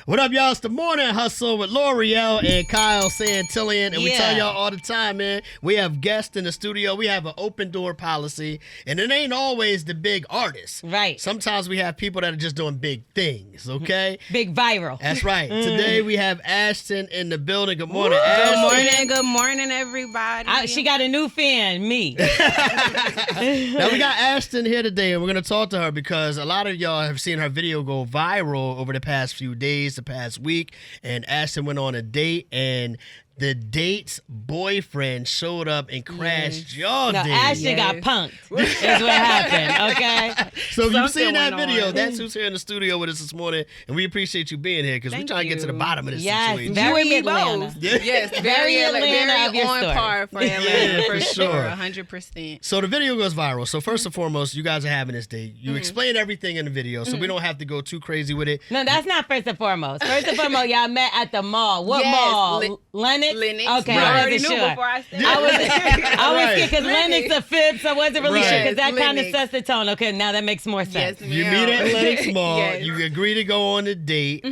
What up, y'all? It's the Morning Hustle with L'Oreal and Kyle Santillian. And we tell y'all all the time, man, we have guests in the studio. We have an open door policy. And it ain't always the big artists. Right. Sometimes we have people that are just doing big things, okay? Big viral. That's right. Today we have Ashton in the building. Good morning, Ashton. Good morning, everybody. She got a new fan, me. Now we got Ashton here today, and we're going to talk to her because a lot of y'all have seen her video go viral over the past few days, the past week, and Ashton went on a date, and the date's boyfriend showed up and crashed y'all date. Ashton got punked. Is what happened, okay? So if you've seen that video, that's who's here in the studio with us this morning, and we appreciate you being here because we're trying to get to the bottom of this situation. Very Atlanta. Both. Yes, very Atlanta very on par for Atlanta, for sure, 100%. So the video goes viral. So first and foremost, you guys are having this date. You explain everything in the video, so we don't have to go too crazy with it. No, that's not first and foremost. First and foremost, y'all met at the mall. What mall? Lennox? Okay, right. I already knew sure. before I said I was Right. scared because Lennox a fib, so I wasn't really sure because that kind of Lennox. sets the tone. Okay, now that makes more sense. Yes, You meet at Lennox Mall. Yes. You agree to go on a date.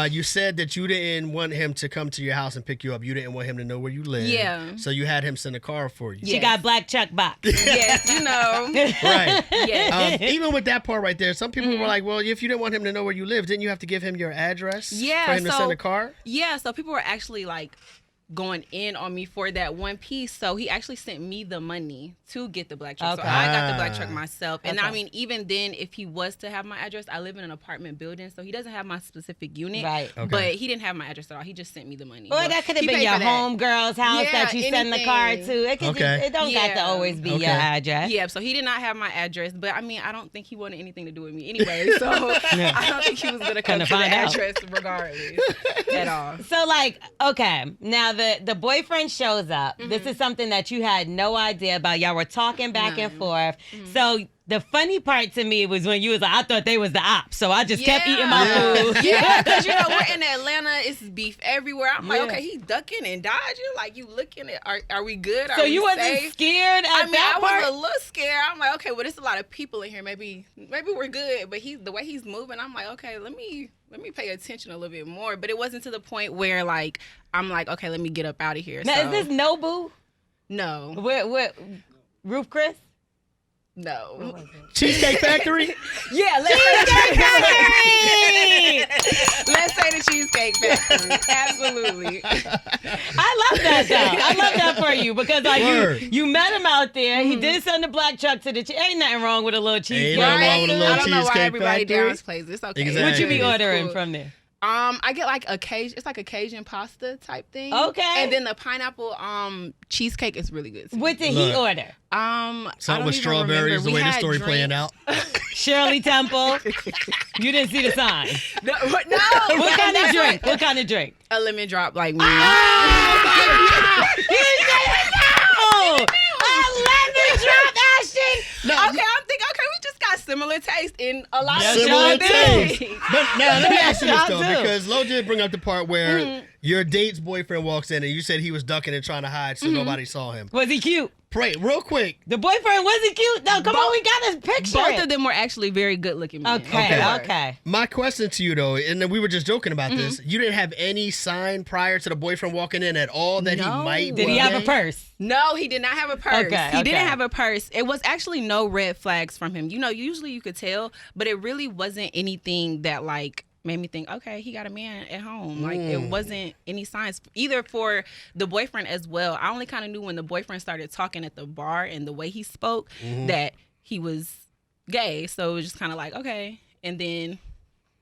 You said that you didn't want him to come to your house and pick you up. You didn't want him to know where you live. Yeah. So you had him send a car for you. She got black check box. Yes, you know. Right. Yes. Even with that part right there, some people were like, well, if you didn't want him to know where you live, didn't you have to give him your address for him to send a car? Yeah, so people were actually like going in on me for that one piece. So he actually sent me the money to get the black truck. Okay. So I got the black truck myself. And Okay. I mean, even then, if he was to have my address, I live in an apartment building, so he doesn't have my specific unit. Right. Okay. But he didn't have my address at all. He just sent me the money. Well, that could have He been paid your for that. homegirl's house Yeah, that you send the car anything. to. It, could Okay. it don't got to always be your address. Yeah, so he did not have my address, but I mean, I don't think he wanted anything to do with me anyway, so I don't think he was gonna come to the find out. address regardless at all. So, like, okay, now the boyfriend shows up. This is something that you had no idea about. Y'all were talking back and forth. So the funny part to me was when you was like, I thought they was the ops, so I just kept eating my food. Yeah, because we're in Atlanta, it's beef everywhere. I'm like, Yeah. okay, he's ducking and dodging. Like, you looking at, are we good? So Are you we wasn't safe? scared at I mean, that I part? was a little scared. I'm like, okay, well, there's a lot of people in here. Maybe we're good. But the way he's moving, I'm like, okay, let me pay attention a little bit more. But it wasn't to the point where like I'm like, okay, let me get up out of here. Now, So, is this Nobu? no, What Roof Chris? no. Cheesecake Factory? Yeah, let's say the Cheesecake Factory. Absolutely. I love that though. I love that for you because like Word. you met him out there. He did send the black truck to the. Ain't nothing wrong with a little cheesecake. nothing wrong with a little I don't know why Cheesecake everybody Factory. downplays. It's okay. Exactly. What you be It's ordering Cool. from there? I get like It's like a Cajun pasta type thing. Okay. And then the pineapple cheesecake is really good too. What did Look. he order? I Something don't with even strawberries, remember. the We way the had story playing drinks. out. Shirley Temple. You didn't see the sign. No. What kind of drink? What kind of drink? A lemon drop like me. Oh! You said no! A lemon drop, Ashton! Okay, I'm thinking, okay, we just got similar taste in a lot of Similar different taste. things. But now let me ask you this Y'all though, do. because Lo did bring up the part where your date's boyfriend walks in and you said he was ducking and trying to hide so nobody saw him. Was he cute? Pray real quick. The boyfriend wasn't cute? No, come on, we got his picture. Both of them were actually very good looking men. Okay. My question to you though, and then we were just joking about this. You didn't have any sign prior to the boyfriend walking in at all that he No. might. Did he have a purse? No, he did not have a purse. Okay, He okay. didn't have a purse. It was actually no red flags from him. Usually you could tell, but it really wasn't anything that like made me think, okay, he got a man at home. Like it wasn't any signs either for the boyfriend as well. I only kind of knew when the boyfriend started talking at the bar and the way he spoke that he was gay. So it was just kind of like, okay. And then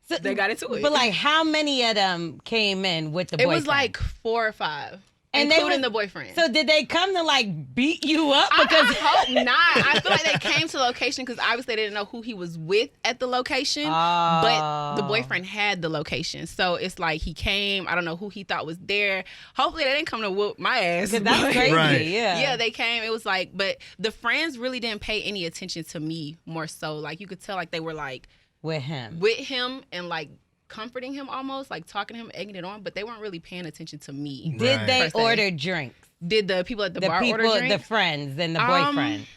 So, they got into it. But like, how many of them came in with the it boyfriend? was like 4 or 5. And they including was- the boyfriend. So did they come to like beat you up? I Because hope not. I feel like they came to the location because obviously they didn't know who he was with at the location. But the boyfriend had the location. So it's like he came. I don't know who he thought was there. Hopefully they didn't come to whoop my ass. Because that's but- crazy, Right. yeah. Yeah, they came. It was like, but the friends really didn't pay any attention to me more so. Like you could tell like they were like with him. with him and like comforting him almost, like talking to him, egging it on, but they weren't really paying attention to me. Did Right. they Per se. order drinks? Did the people at the, The bar people, order drinks? the friends, and the boyfriend.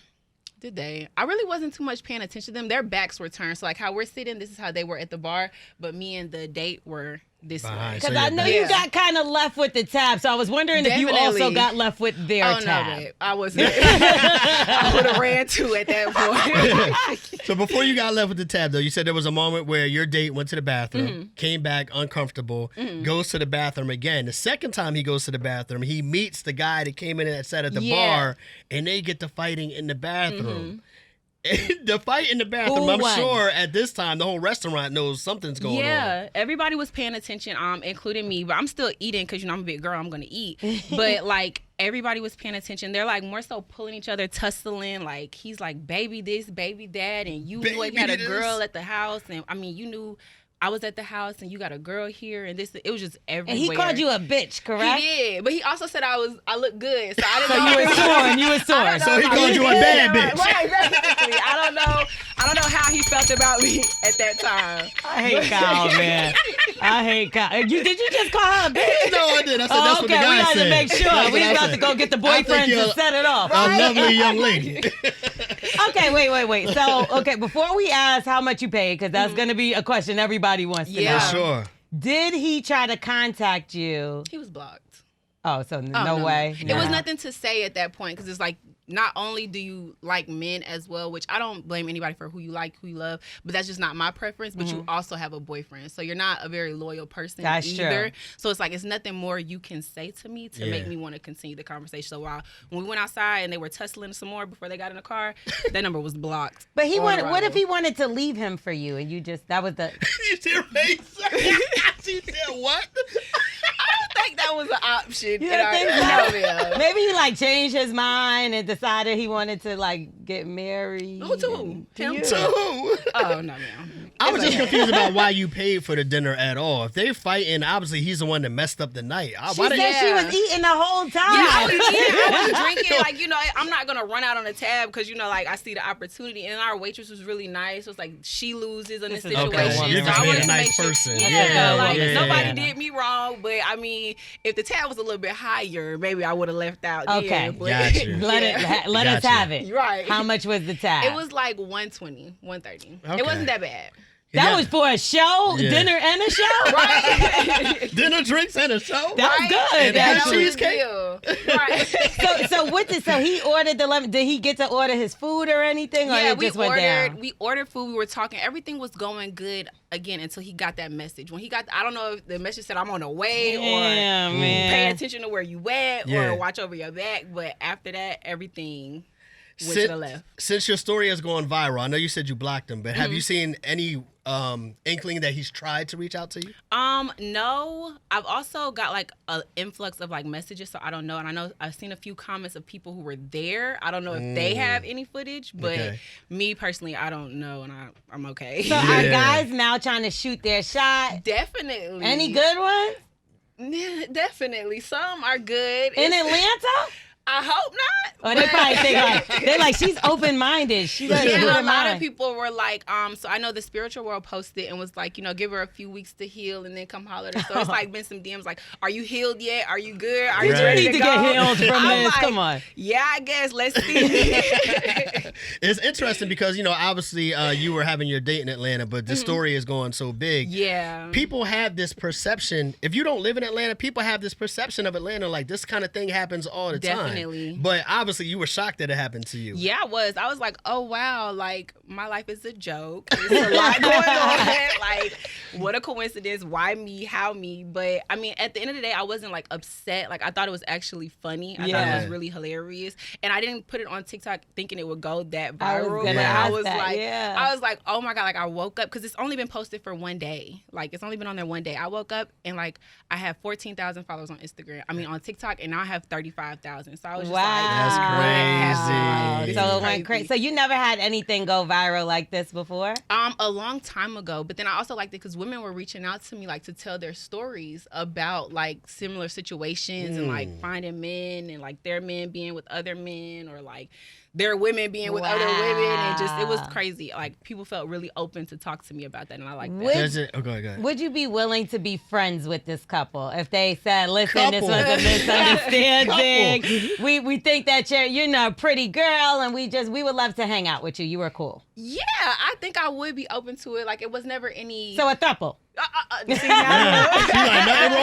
Did they? I really wasn't too much paying attention to them. Their backs were turned. So like how we're sitting, this is how they were at the bar. But me and the date were this Behind. way. Because So I you're know back. you got kind of left with the tab, so I was wondering if you also Definitely. got left with their Oh, no, tab. babe. I wasn't. I would have ran too at that point. So before you got left with the tab, though, you said there was a moment where your date went to the bathroom, came back uncomfortable, goes to the bathroom again. The second time he goes to the bathroom, he meets the guy that came in and sat at the bar, and they get to fighting in the bathroom. The fight in the bathroom, Who I'm won? sure at this time the whole restaurant knows something's going on. Yeah, everybody was paying attention, including me. But I'm still eating because I'm a big girl. I'm gonna eat. But like everybody was paying attention. They're like more so pulling each other, tussling. Like he's like baby this, baby that, and you knew I had a Baby girl this. at the house, and I mean you knew I was at the house, and you got a girl here, and this. It was just everywhere. And he called you a bitch, correct? He did, but he also said I looked good, so I didn't So know. you were sore. You were sore. I don't So know he if I called was you a good. bad bitch. Right, basically. I don't know how he felt about me at that time. I hate Kyle, man. I hate Kyle. Did you just call her a bitch? No, I did. I said Oh, that's okay, what the guy we got said. to make sure. That's We what I about said. to go get the I think boyfriends you're to set it off. A lovely young lady. Okay, wait. So, okay, before we ask how much you paid, because that's going to be a question everybody wants to Yeah. know. For sure. Did he try to contact you? He was blocked. Oh, so Oh, no way. It was nothing to say at that point because it's like not only do you like men as well, which I don't blame anybody for who you like, who you love, but that's just not my preference. But you also have a boyfriend, so you're not a very loyal person That's either. true. So it's like it's nothing more you can say to me to make me want to continue the conversation. So when we went outside and they were tussling some more before they got in the car, that number was blocked. But he on wanted. What if arrival. he wanted to leave him for you, and you just that was the? You see her face? She said what? I think that was an option. You in don't our think so? scenario. Maybe he like changed his mind and decided he wanted to like get married. Who to? and- Him? you. To who? Oh no, man. I was just confused about why you paid for the dinner at all. If they fighting, obviously he's the one that messed up the night. She Why said did she was eating the whole time. Yeah, I was eating, I was drinking. Like, you know, I'm not going to run out on the tab because, you know, like I see the opportunity. And our waitress was really nice. It was like she loses in this This is a situation. good woman. You're So just I being wanted a to nice make sure. person. Yeah, Yeah, like yeah, nobody yeah. did me wrong. But I mean, if the tab was a little bit higher, maybe I would have left out. Okay. then, but, Got you. Let us Gotcha. have it. Right. How much was the tab? It was like 120, 130. Okay. It wasn't that bad. that was for a show, Yeah. dinner and a show. Right. dinner, drinks, and a show. That was good. And That actually- was the deal. Right. So what did so he ordered the lemon? Did he get to order his food or anything, or Yeah, it we just went ordered. down? We ordered food. We were talking. Everything was going good again until he got that message. When he got, I don't know if the message said I'm on the way or Yeah, pay man. attention to where you at Yeah. or watch over your back. But after that, everything went to the left. Since your story has gone viral, I know you said you blocked him, but have Mm-hmm. you seen any inkling that he's tried to reach out to you? No. I've also got like an influx of like messages, so I don't know. And I know I've seen a few comments of people who were there. I don't know if they have any footage, but Okay. me personally, I don't know, and I'm okay. So are Yeah. guys now trying to shoot their shot? Definitely. Any good ones Yeah, definitely. Some are good. in It's- Atlanta? I hope not. Or they but- probably think they're like she's open minded. She doesn't Yeah, put a her lot of mind. people were like, so I know the spiritual world posted and was like, you know, give her a few weeks to heal and then come holler at her. So it's like been some DMs like, are you healed yet? Are you good? Are you Right. ready You need to go? get healed from I'm this. like, Come on. Yeah, I guess. Let's see. It's interesting because, you know, obviously you were having your date in Atlanta, but the story is going so big. Yeah. People have this perception. If you don't live in Atlanta, people have this perception of Atlanta like this kind of thing happens all the Definitely. time. But obviously you were shocked that it happened to you. Yeah, I was. I was like, oh, wow. Like, my life is a joke. There's a lot going on. Like, what a coincidence. Why me? How me? But, I mean, at the end of the day, I wasn't, like, upset. Like, I thought it was actually funny. I thought Yeah. it was really hilarious. And I didn't put it on TikTok thinking it would go that I was viral. gonna But ask I was that, like, yeah. I was like, oh, my God. Like, I woke up. Because it's only been posted for one day. Like, it's only been on there one day. I woke up and, like, I have 14,000 followers on Instagram. I mean, on TikTok. And now I have 35,000. So I was just Wow. like, That's what crazy. happened? This So is it went crazy. So you never had anything go viral like this before? A long time ago, but then I also liked it because women were reaching out to me like to tell their stories about like similar situations and like finding men and like their men being with other men or like their women being with other women, and just it was crazy. Like people felt really open to talk to me about that, and I like that. Go ahead. Would you be willing to be friends with this couple if they said, "Listen, this was a misunderstanding. we think that you're a pretty girl, and we would love to hang out with you. You were cool." Yeah, I think I would be open to it. Like it was never any. So a throuple. See, now nothing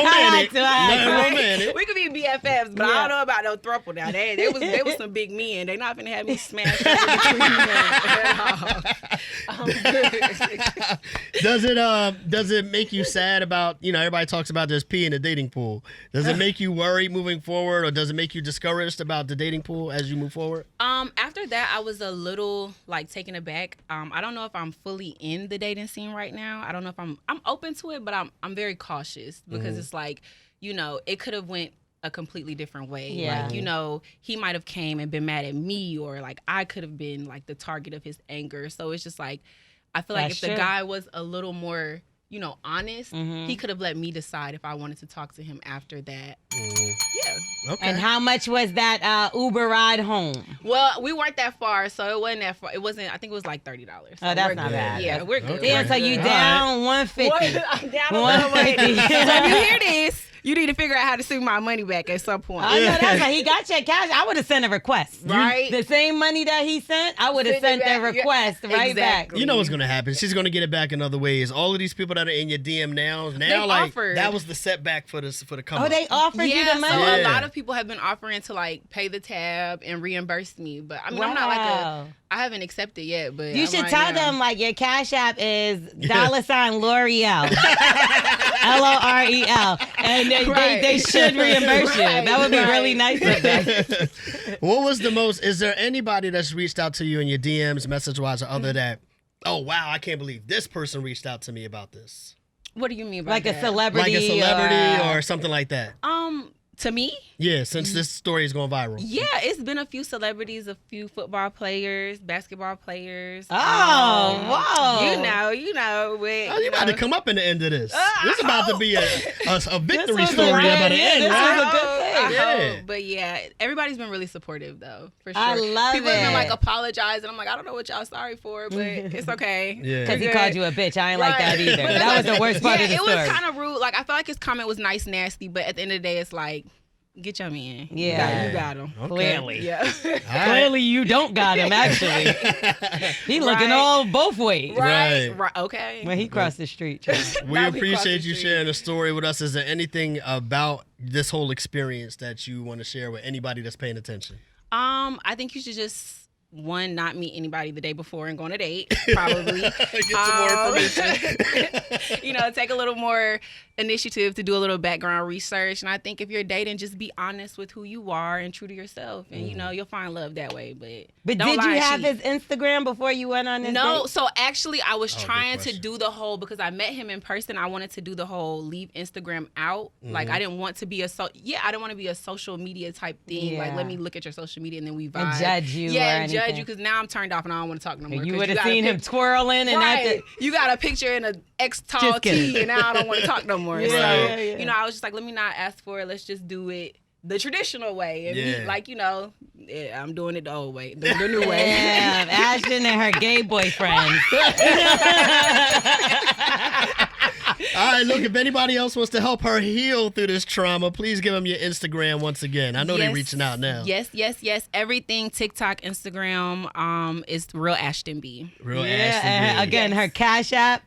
romantic. Nothing romantic. We could be BFFs, but I don't know about no throuple now. They was some big men. They not finna have me smash over between them at all. Does it make you sad about, everybody talks about there's pee in the dating pool. Does it make you worried moving forward, or does it make you discouraged about the dating pool as you move forward? After that, I was a little taken aback. I don't know if I'm fully in the dating scene right now. I don't know if I'm open to it, but I'm very cautious because it's like, it could have went a completely different way. Yeah. Like, he might have came and been mad at me, or like I could have been like the target of his anger. So it's just like, I feel like if the guy was a little more, honest, he could have let me decide if I wanted to talk to him after that. Yeah. Okay. And how much was that Uber ride home? Well, we weren't that far, so it wasn't that far. It wasn't. I think it was like $30. So oh, that's not bad. Yeah, we're good. Okay. Damn, so you down $150. I'm down $150. So if you hear this, you need to figure out how to send my money back at some point. I know that's right. He got your cash. I would have sent a request. Right. The same money that he sent, I would have sent the request right back. You know what's going to happen. She's going to get it back in other ways. All of these people that are in your DM now like offered. that was the setback for the come up. Oh, they offered you the money? So a lot of people have been offering to like pay the tab and reimburse me. But I mean, I'm not like I haven't accepted yet, but you should tell them like your cash app is $ L'Oreal. LOREL. And they should reimburse you. That would be really nice of them. What was the most, is there anybody that's reached out to you in your DMs, message-wise or other that, oh, wow, I can't believe this person reached out to me about this? What do you mean by like that? A celebrity? Like a celebrity or something like that? To me? Yeah, since this story is going viral. Yeah, it's been a few celebrities, a few football players, basketball players. Oh, wow. You know. But, you about to come up in the end of this. This is about to be a victory This was story about the end, this right? was a good thing. Yeah. But yeah, everybody's been really supportive though, for sure. I love People have been it. like apologizing. I'm like, I don't know what y'all sorry for, but it's okay. Yeah. Because he called you a bitch. I ain't like that either. But That was the worst part of the story. It was kind of rude. Like I felt like his comment was nice, nasty, but at the end of the day, it's like, get your man. Yeah. You got him. Okay. Clearly. Yeah. Clearly you don't got him, actually. He looking all both ways. Right. Okay. When he crossed the street. We Now we cross appreciate the you street. sharing the story with us. Is there anything about this whole experience that you want to share with anybody that's paying attention? I think you should just not meet anybody the day before and go on a date, probably. Get some more information. Take a little more initiative to do a little background research. And I think if you're dating, just be honest with who you are and true to yourself. And, you'll find love that way. But Did don't you lie, have cheat. his Instagram before you went on this No, date? so actually I was good trying to question. do the whole, because I met him in person, I wanted to do the whole leave Instagram out. Like I didn't want to be I didn't want to be a social media type thing. Like Yeah. let me look at your social media and then we vibe. And judge you Yeah, or and judge anything. you, because now I'm turned off and I don't want to talk no more. You 'cause would have got a seen him pic- twirling and Right. You got a picture in a X tall Just kidding. tee and now I don't want to talk no more. Yeah, So, yeah. I was just like, let me not ask for it. Let's just do it the traditional way. And Yeah. be like, I'm doing it the old way, the new way. Damn, Ashton and her gay boyfriend. All right, look, if anybody else wants to help her heal through this trauma, please give them your Instagram once again. I know they're reaching out now. Yes. Everything, TikTok, Instagram, is Real Ashton B. Real Yeah, Ashton and B. again, her cash app,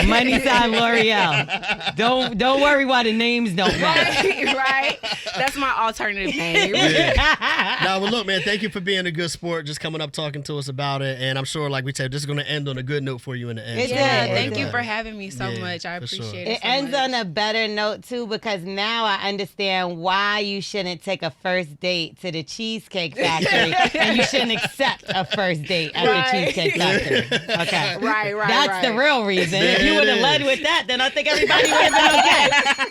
money sign L'Oreal. Don't worry why the names don't match. right. That's my alternative name. Now, well, look, man, thank you for being a good sport, just coming up talking to us about it. And I'm sure, like we said, this is going to end on a good note for you in the end. It So did. don't Yeah, worry thank about you it. for having me so Yeah, much. I for sure. appreciate It it so ends much. on a better note, too, because now I understand why you shouldn't take a first date to the Cheesecake Factory and you shouldn't accept a first date at Right. the Cheesecake Factory. Okay. Right. That's the real reason. There If you it would have is. led with that, then I think everybody would have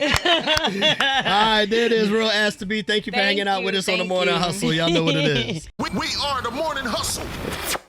been okay. All right, there it is, Real Ass to Be. Thank you for Thank hanging out with you, us on the thank Morning you. Hustle. Y'all know what it is. We are the Morning Hustle.